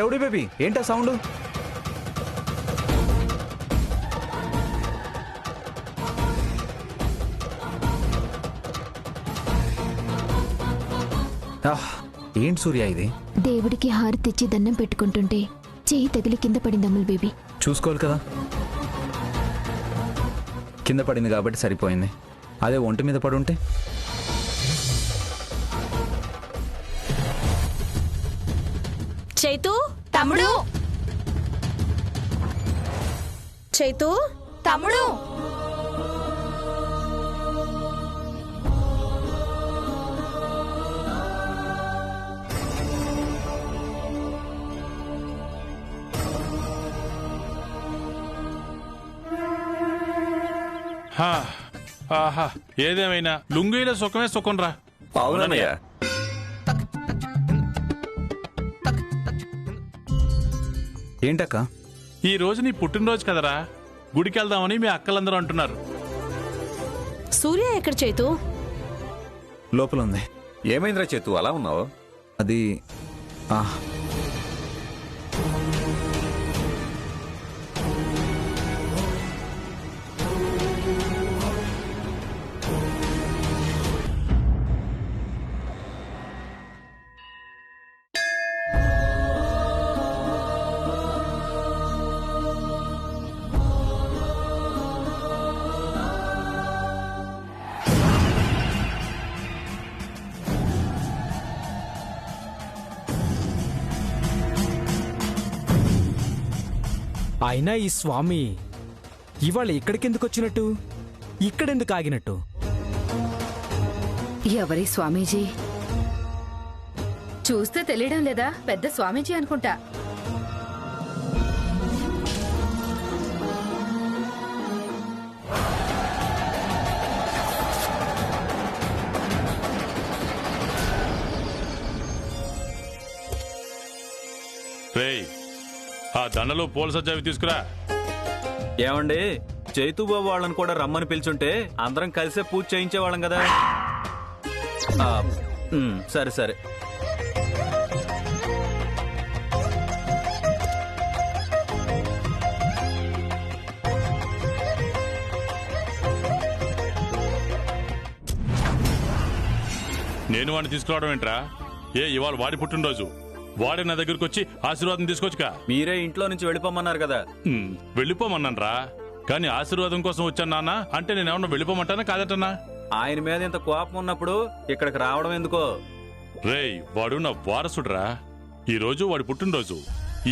Rowdy baby, ఏంటా sound? ఏంటి సూర్య ఇది? దేవుడికి హారతి తెచ్చి దండం పెట్టుకుంటుంటే చెయ్యి తగిలి కింద పడింది అమ్ముల్ బేబీ. చూసుకోవాలి కదా. కింద పడింది కాబట్టి సరిపోయింది. అదే ఒంటి మీద పడుంటే చైతు తమ్ముడు, చైతు తమ్ముడు. ఆహా, ఏదేమైనా లుంగీలో సుఖమే సుఖం రా. అవునన్నయ్య. ఏంటక్క? ఈ రోజు నీ పుట్టినరోజు కదరా, గుడికి వెళ్దామని మీ అక్కలందరూ అంటున్నారు. సూర్య ఎక్కడ చైతు? లోపల ఉంది. ఏమైందిరా చేతు అలా ఉన్నావు? అది అయినా ఈ స్వామి ఇవాళ ఇక్కడికెందుకు వచ్చినట్టు, ఇక్కడెందుకు ఆగినట్టు? ఎవరి స్వామీజీ? చూస్తే తెలియడం లేదా? పెద్ద స్వామీజీ అనుకుంటా. రేయ్, ఆ దండలో పూల సజ్జావి తీసుకురా. ఏమండి, చైతుబాబు వాళ్ళని కూడా రమ్మని పిలుచుంటే అందరం కలిసే పూజ చేయించేవాళ్ళం కదా. సరే సరే. నేను వాడిని తీసుకురావడం ఏంట్రా? ఇవాళ వాడి పుట్టినరోజు, వాడే నా దగ్గరకు వచ్చి ఆశీర్వాదం తీసుకోవచ్చుగా. మీరే ఇంట్లో నుంచి వెళ్ళిపోమన్నారు కదా. వెళ్ళిపోమన్నాను రా, కానీ ఆశీర్వాదం కోసం వచ్చాను నాన్న అంటే నేనేమన్నా వెళ్ళిపోమంటానా కాదటనా? ఆయన మీద ఇంత కోపం ఉన్నప్పుడు ఇక్కడికి రావడం ఎందుకో? రేయ్, వాడు నా వారసుడురా. ఈ రోజు వాడి పుట్టినరోజు.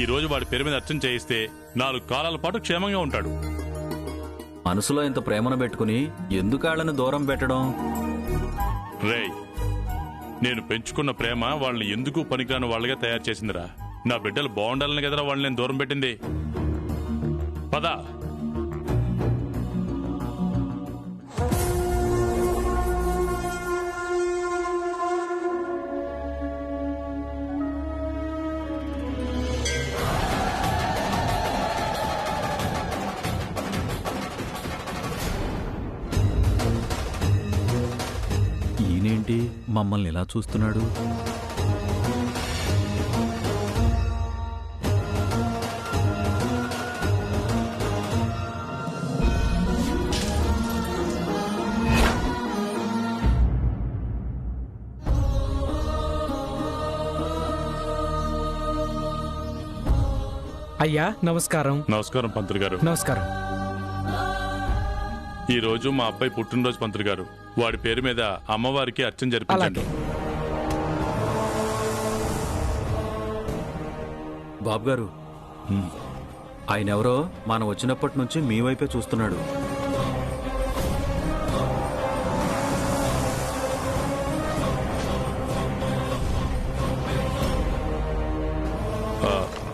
ఈ రోజు వాడి పేరు మీద అర్చన చేయిస్తే 4 కాలాల పాటు క్షేమంగా ఉంటాడు. మనసులో ఇంత ప్రేమను పెట్టుకుని ఎందుకు వాళ్ళని దూరం పెట్టడం? రేయ్, నేను పెంచుకున్న ప్రేమ వాళ్ళని ఎందుకు పనికిరాని వాళ్ళగా తయారు చేసిందిరా. నా బిడ్డలు బాగుండాలని కదరా వాళ్ళని నేను దూరం పెట్టింది. పద. ఈయనేంటి మమ్మల్ని ఇలా చూస్తున్నాడు? అయ్యా నమస్కారం. నమస్కారం పంతులు గారు. నమస్కారం. ఈ రోజు మా అబ్బాయి పుట్టినరోజు పంతులు గారు. వాడి పేరు మీద అమ్మవారికి అర్చన జరిపించండి. బాబు గారు, ఆయన ఎవరో మనం వచ్చినప్పటి నుంచి మీ వైపే చూస్తున్నాడు.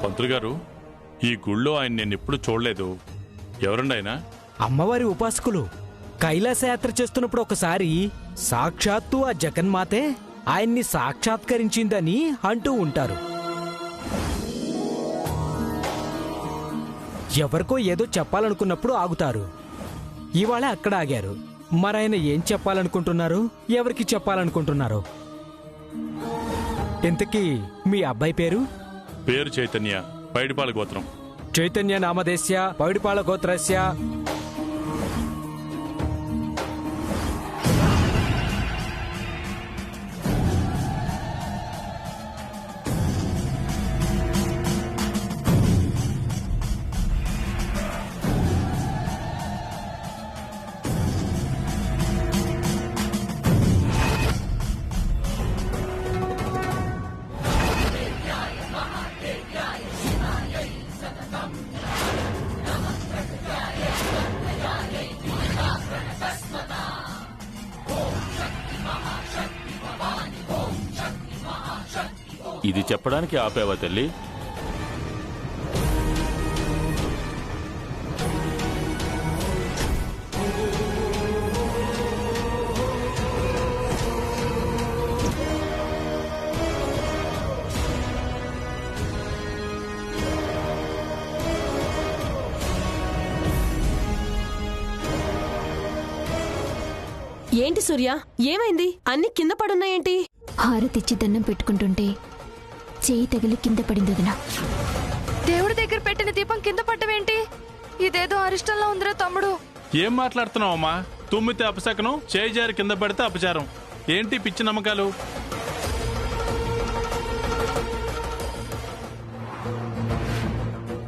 పంతులు గారు, ఈ గుళ్ళో ఆయన నేను ఎప్పుడు చూడలేదు. ఎవరండి ఆయన? అమ్మవారి ఉపాసకులు. కైలాసయాత్ర చేస్తున్నప్పుడు ఒకసారి సాక్షాత్తు ఆ జగన్మాతే ఆయన్ని సాక్షాత్కరించిందని అంటూ ఉంటారు. ఎవరికో ఏదో చెప్పాలనుకున్నప్పుడు ఆగుతారు. ఇవాళ అక్కడ ఆగారు. మరాయన ఏం చెప్పాలనుకుంటున్నారు, ఎవరికి చెప్పాలనుకుంటున్నారు? ఇంతకీ మీ అబ్బాయి పేరు? పేరు చైతన్య, పైడిపాల గోత్రం. చైతన్య నామదేశ్య పౌడిపాళ గోత్రస్య. ఇది చెప్పడానికి ఆపేవా తల్లి? ఏంటి సూర్య, ఏమైంది? అన్ని కింద పడున్నాయేంటి? హారతిచ్చి దండం పెట్టుకుంటుంటే చేయి తగిలి కింద పడింది వదినా. దేవుడి దగ్గర పెట్టిన దీపం కింద పడ్డమేంటి? ఇదేదో అరిష్టంలో ఉందిరా తమ్ముడు. ఏం మాట్లాడుతున్నావమ్మా? తుమ్మితే అపశకనం, చేయి జారి కింద పడితే అపచారం. ఏంటి పిచ్చి నమ్మకాలు?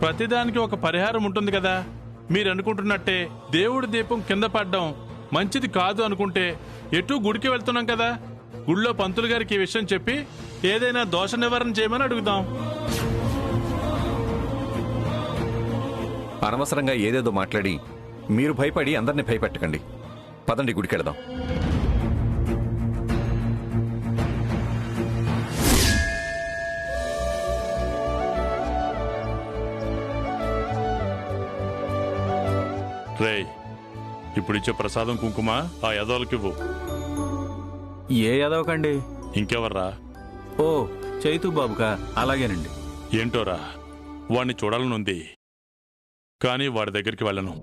ప్రతిదానికి ఒక పరిహారం ఉంటుంది కదా. మీరు అనుకుంటున్నట్టే దేవుడి దీపం కింద పడ్డం మంచిది కాదు అనుకుంటే ఎటు గుడికి వెళ్తున్నాం కదా. గుళ్ళో పంతులు గారికి ఈ విషయం చెప్పి ఏదైనా దోష నివారణ చేయమని అడుగుదాం. అనవసరంగా ఏదేదో మాట్లాడి మీరు భయపడి అందరినీ భయపెట్టకండి. పదండి, గుడికెడదాం. రేయ్, ఇప్పుడిచ్చే ప్రసాదం కుంకుమ ఆ యదవులకివ్వు. ఏ యాదవకండి? ఇంకెవర్రా? ఓ, చైతు బాబుకా? అలాగేనండి. ఏంటోరా, వాణ్ణి చూడాలనుంది, కానీ వాడి దగ్గరికి వెళ్ళను.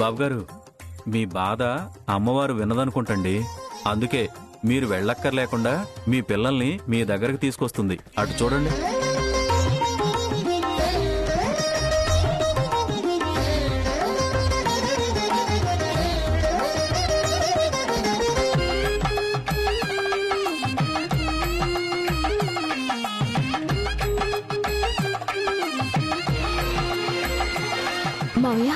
బాబుగారు, మీ బాధ అమ్మవారు వినదనుకుంటండి. అందుకే మీరు వెళ్ళక్కర్లేకుండా మీ పిల్లల్ని మీ దగ్గరకు తీసుకొస్తుంది. అటు చూడండి. మావయ్య,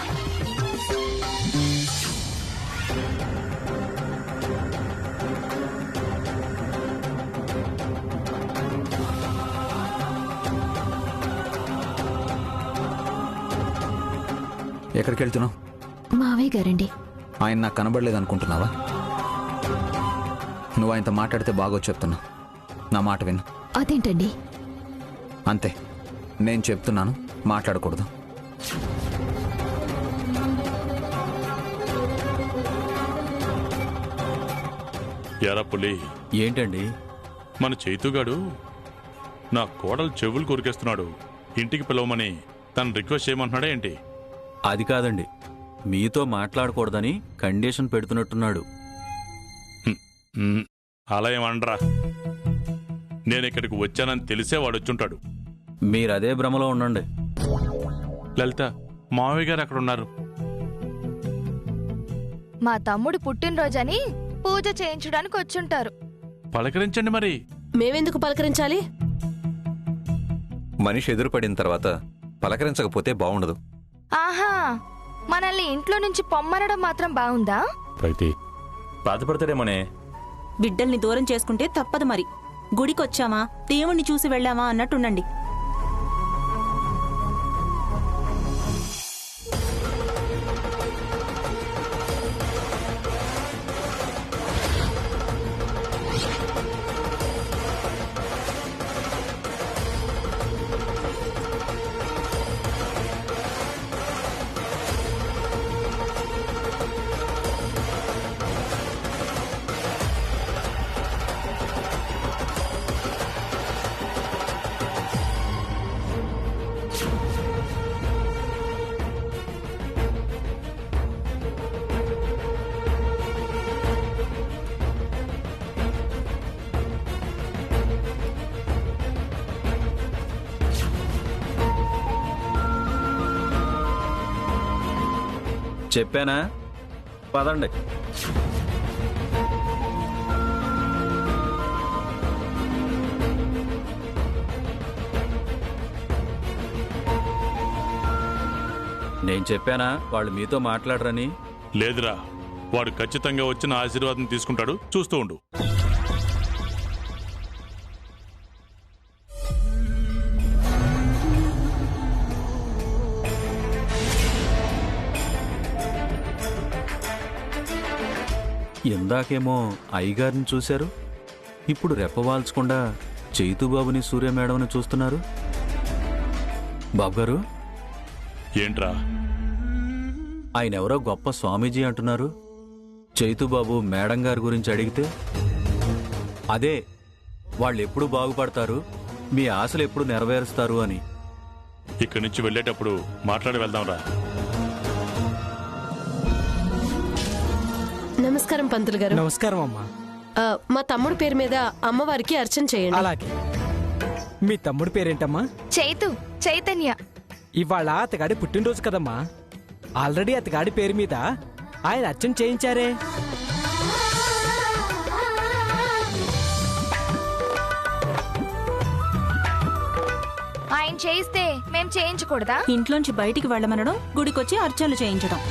ఎక్కడికి వెళ్తున్నావు? మావయ్య గారండి. ఆయన నాకు కనబడలేదు అనుకుంటున్నావా? నువ్వు ఆయనతో మాట్లాడితే బాగోచ్చు చెప్తున్నా. నా మాట విను. అదేంటండి? అంతే, నేను చెప్తున్నాను, మాట్లాడకూడదు. ఎరా పులి, ఏంటండి? మన చైతుగాడు నా కోడలు చెవులు కొరికేస్తున్నాడు, ఇంటికి పిలవమని తను రిక్వెస్ట్ చేయమంటున్నాడా ఏంటి? అది కాదండి, మీతో మాట్లాడకూడదని కండిషన్ పెడుతున్నట్టున్నాడు. అలా ఏమనరా, నేను ఇక్కడికి వచ్చానని తెలిసే వాడు వచ్చుంటాడు. మీరదే భ్రమలో ఉండండి. లలిత, మావయ్య గారు అక్కడ ఉన్నారు. మా తమ్ముడు పుట్టినరోజని పూజ చేయించడానికి వచ్చుంటారు. పలకరించండి మరి. మేమెందుకు పలకరించాలి? మనిషి ఎదురుపడిన తర్వాత పలకరించకపోతే బాగుండదు. ఆహా, మనల్ని ఇంట్లో నుంచి పొమ్మనడం మాత్రం బాగుందా? ప్రతి బాధపడతాడేమోనే. బిడ్డల్ని దూరం చేసుకుంటే తప్పదు మరి. గుడికొచ్చామా, దేవుణ్ణి చూసి వెళ్ళామా అన్నట్టుండండి. చెప్పానా? పదండి. నేను చెప్పానా వాళ్ళు మీతో మాట్లాడరని? లేదురా, వాడు ఖచ్చితంగా వచ్చిన ఆశీర్వాదం తీసుకుంటాడు, చూస్తూ ఉండు. ఇందాకేమో అయ్యగారిని చూశారు, ఇప్పుడు రెప్పవాల్చకుండా చైతుబాబుని సూర్య మేడంని చూస్తున్నారు. బాబుగారు, ఏంట్రా? ఆయన ఎవరో గొప్ప స్వామీజీ అంటున్నారు. చైతుబాబు మేడం గారి గురించి అడిగితే అదే వాళ్ళు ఎప్పుడు బాగుపడతారు, మీ ఆశలు ఎప్పుడు నెరవేరుస్తారు అని. ఇక్కడి నుంచి వెళ్ళేటప్పుడు మాట్లాడి వెళ్దాంరా. నమస్కారం పంతులు గారు. నమస్కారం అమ్మా. మా తమ్ముడు పేరు మీద అమ్మవారికి అర్చన చేయండి. అలాగే. మీ తమ్ముడు పేరేంటమ్మా? చైతన్య. ఇవాళ అతగాడి పుట్టినరోజు కదమ్మా. ఆల్రెడీ అతగాడి పేరు మీద ఆయన అర్చన చేయించారే. ఆయన చేయిస్తే మేం చేయించకూడదా? ఇంట్లోంచి బయటికి వెళ్ళమనడం, గుడికొచ్చి అర్చనలు చేయించడం.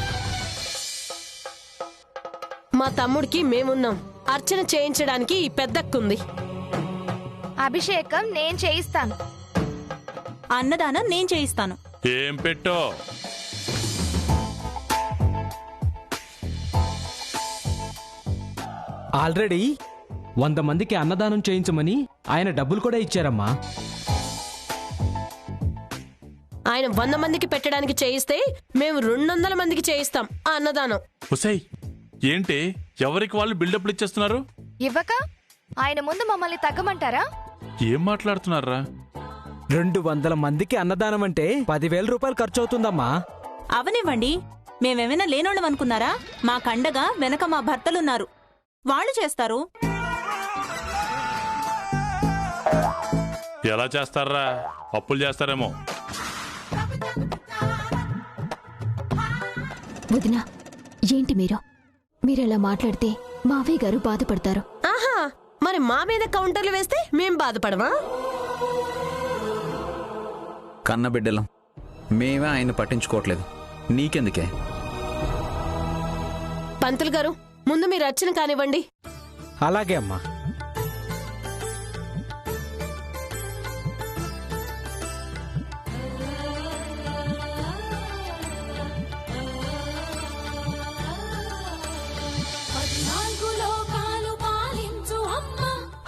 మా తమ్ముడికి మేమున్నాం. అర్చన చేయించడానికి ఈ పెద్దక్కుంది. అభిషేకం నేను చేయిస్తాను. అన్నదానం నేను చేయిస్తాను. ఏం పెట్టో? ఆల్రెడీ 100 మందికి అన్నదానం చేయించమని ఆయన డబ్బులు కూడా ఇచ్చారమ్మా. ఆయన 100 మందికి పెట్టడానికి చేయిస్తే మేము 200 మందికి చేయిస్తాం ఆ అన్నదానం. హుసై, ఏంటి ఎవరికి వాళ్ళు బిల్డప్లు ఇచ్చేస్తున్నారు? ఇవ్వక ఆయన ముందు మమ్మల్ని తగ్గమంటారా? ఏం మాట్లాడుతున్నారా? 200 మందికి అన్నదానం అంటే 10,000 రూపాయలు ఖర్చు అవుతుందమ్మా. అవనివ్వండి, మేమేమైనా లేనోళ్ళం అనుకున్నారా? మా కండగా వెనక మా భర్తలున్నారు, వాళ్ళు చేస్తారు. ఎలా చేస్తారా? అప్పులు చేస్తారేమో. వదినా, ఏంటి మీరలా మాట్లాడితే మావయ్య గారు బాధపడతారు. ఆహా, మరి మా మీద కౌంటర్లు వేస్తే మేం బాధపడమా? కన్నబిడ్డలం, మేమే ఆయన పట్టించుకోవట్లేదు, నీకెందుకే? పంతులు గారు, ముందు మీరు అర్చన కానివ్వండి. అలాగే అమ్మా.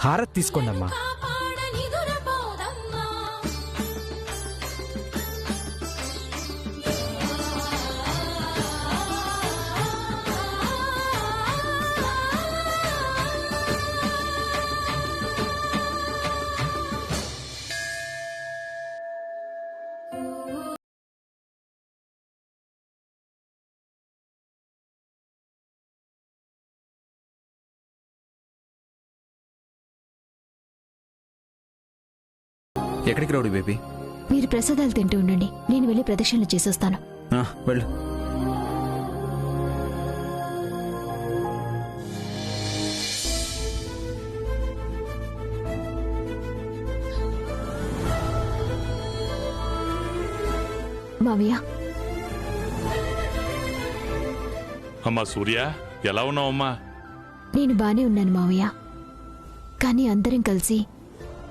హారతి తీసుకోండమ్మా. ఎక్కడికి రౌడీ బేబీ? మీరు ప్రసాదాలు తింటూ ఉండండి, నేను వెళ్ళి ప్రదక్షిణలు చేసొస్తాను. వెళ్ళు. మావయ్య. అమ్మా సూర్య, ఎలా ఉన్నావమ్మా? నేను బానే ఉన్నాను మావయ్య, కానీ అందరం కలిసి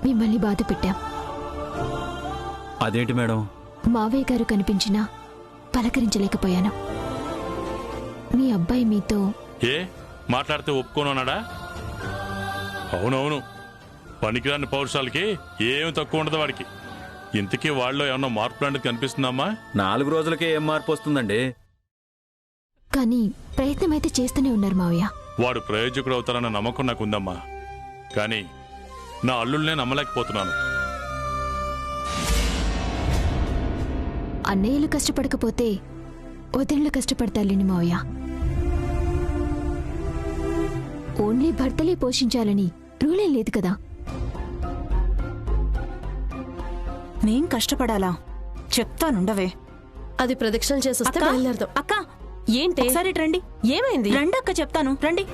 మిమ్మల్ని బాధ పెట్టాం. అదేంటి మేడం? మావయ్య గారు కనిపించినా పలకరించలేకపోయాను. మీ అబ్బాయి మీతో మాట్లాడితే ఒప్పుకోనన్నాడా? అవునవును, పనికిరాని పౌరుషాలకి ఏమి తక్కువ ఉండదు వాడికి. ఇంతకీ వాళ్ళలో ఏమన్నా మార్పు లాంటిది కనిపిస్తుందమ్మా? 4 రోజులకే ఏం మార్పు వస్తుందండి? కానీ ప్రయత్నం అయితే చేస్తూనే ఉన్నారు మావయ్య. వాడు ప్రయోజకుడు అవుతారన్న నమ్మకం నాకుందమ్మా, కానీ నా అల్లుల్నే నమ్మలేకపోతున్నాను. అన్నయ్యలు కష్టపడకపోతే వదినలు కష్టపడతారులేని మావయ్య. ఓన్లీ భర్తలే పోషించాలని రూలేం లేదు కదా. మేం కష్టపడాలా? చెప్తానుండవే. అది ప్రదక్షిణ చేసొస్తే బయలుదేరదాం. అక్క, ఏంటి ఒకసారి రండి. ఏమైంది? రండి అక్క, చెప్తాను, రండి.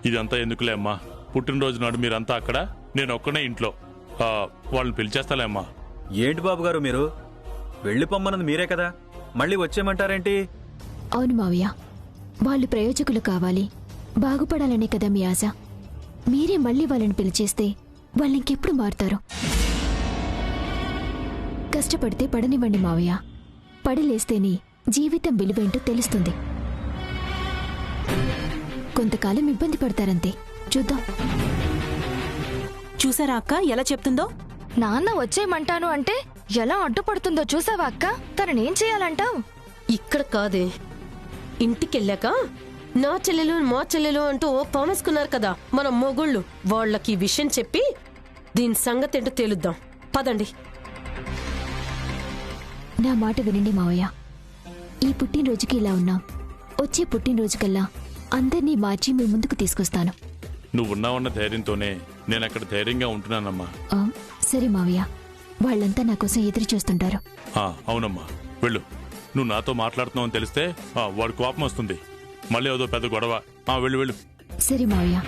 ఇదంతా ఎందుకులే అమ్మా. పుట్టినరోజు నాడు మీరంతా అక్కడ, నేను ఒక్కనే ఇంట్లో. వాళ్ళని పిలిచేస్తాలే అమ్మా. ఏంటి బాబు గారు మీరు? వెళ్ళి పొమ్మన్నది మీరే కదా, మళ్ళీ వచ్చేయమంటారేంటి? అవును మావయ్య, వాళ్ళు ప్రయోజకులు కావాలి, బాగుపడాలనే కదా మీ ఆశ. మీరే మళ్ళీ వాళ్ళని పిలిచేస్తే వాళ్ళు ఇంకెప్పుడు మారుతారు? కష్టపడితే పడనివ్వండి మావయ్య. పడిలేస్తేనే జీవితం విలువేంటో తెలుస్తుంది. కొంతకాలం ఇబ్బంది పడతారంతే, చూద్దాం. చూసారా అక్క ఎలా చెప్తుందో? నాన్న వచ్చేయమంటాను అంటే ఎలా అడ్డుపడుతుందో చూసావా అక్క? తననేం చేయాలంటావు? ఇక్కడ కాదే, ఇంటికెళ్ళాక నా చెల్లెలు మా చెల్లెలు అంటూ పామేసుకున్నారు కదా మన మొగుళ్ళు. వాళ్ళకి ఈ విషయం చెప్పి దీని సంగతి ఏంటో తేలుద్దాం. పదండి. నా మాట వినండి మావయ్య. ఈ పుట్టినరోజుకి ఇలా ఉన్నాం, వచ్చే పుట్టినరోజుకల్లా అందర్నీ మార్చి మీ ముందుకు తీసుకొస్తాను. నువ్వున్నావన్న ధైర్యంతోనే నేను అక్కడ ధైర్యంగా ఉంటున్నానమ్మా. సరే మావయ్య, వాళ్ళంతా నా కోసం ఎదురు చూస్తుంటారు. అవునమ్మా, వెళ్ళు. నువ్వు నాతో మాట్లాడుతున్నావు అని తెలిస్తే వాడు కోపం వస్తుంది, మళ్ళీ ఏదో పెద్ద గొడవ. వెళ్ళు వెళ్ళు. సరే మావయ్య.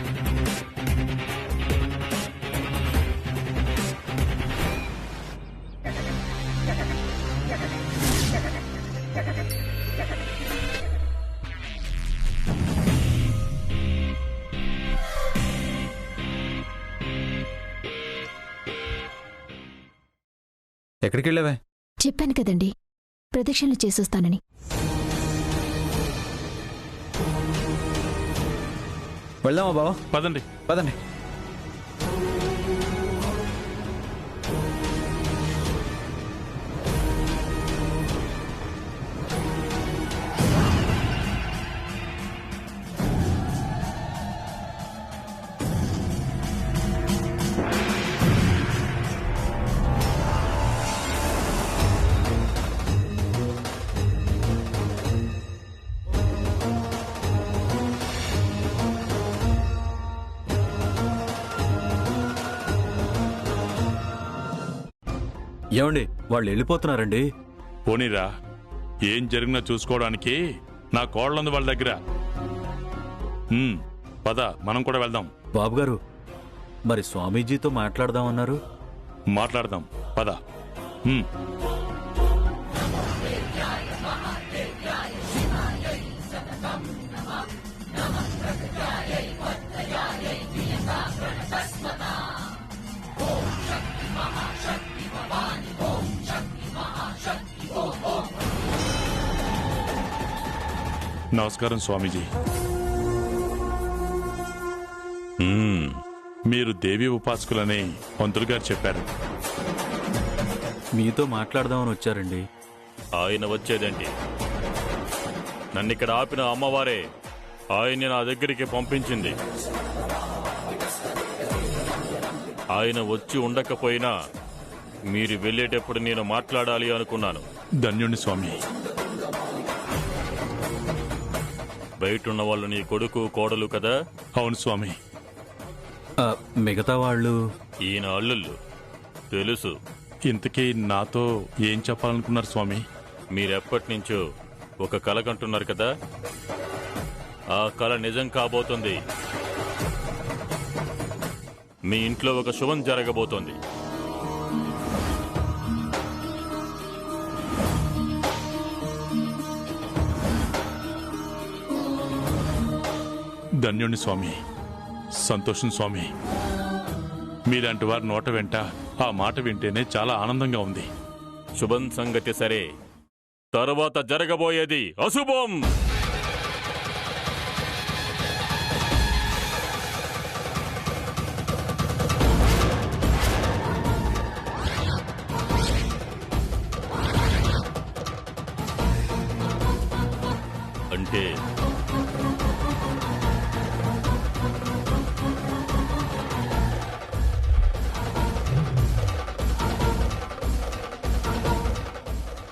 ఎక్కడికి వెళ్ళావే? చెప్పాను కదండి, ప్రదక్షిణలు చేసొస్తానని. వెళ్దామా బావా? పదండి పదండి. ఏమండి, వాళ్ళు వెళ్ళిపోతున్నారండి. పోనీరా, ఏం జరిగినా చూసుకోవడానికి నా కోళ్ళంది వాళ్ళ దగ్గర. పద, మనం కూడా వెళ్దాం. బాబుగారు, మరి స్వామీజీతో మాట్లాడదామన్నారు? మాట్లాడదాం, పద. నమస్కారం స్వామీజీ. మీరు దేవి ఉపాసకులని పంతులు గారు చెప్పారు. మీతో మాట్లాడదామని వచ్చారండి. ఆయన వచ్చేదేంటి? నన్నిక్కడ ఆపిన అమ్మవారే ఆయన్ని నా దగ్గరికి పంపించింది. ఆయన వచ్చి ఉండకపోయినా మీరు వెళ్ళేటప్పుడు నేను మాట్లాడాలి అనుకున్నాను. ధన్యుణ్ణి స్వామి. బయటున్న వాళ్ళు నీ కొడుకు కోడలు కదా? అవును స్వామి. మిగతా వాళ్ళు ఈయన అల్లుళ్ళు తెలుసు. ఇంతకీ నాతో ఏం చెప్పాలనుకున్నారు స్వామి? మీరెప్పటి నుంచో ఒక కల కంటున్నారు కదా, ఆ కల నిజం కాబోతుంది. మీ ఇంట్లో ఒక శుభం జరగబోతోంది. ధన్యుణ్ణి స్వామి. సంతోషం స్వామి. మీలాంటి వారి నోట వెంట ఆ మాట వింటేనే చాలా ఆనందంగా ఉంది. శుభం సంగతి సరే, తరువాత జరగబోయేది అశుభం. అంటే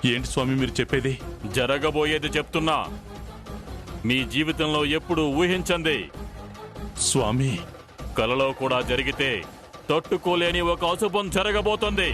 ఏంటి స్వామి మీరు చెప్పేది? జరగబోయేది చెప్తున్నా. మీ జీవితంలో ఎప్పుడు ఊహించండి స్వామి. కలలో కూడా జరిగితే తట్టుకోలేని ఒక అశుభం జరగబోతోంది.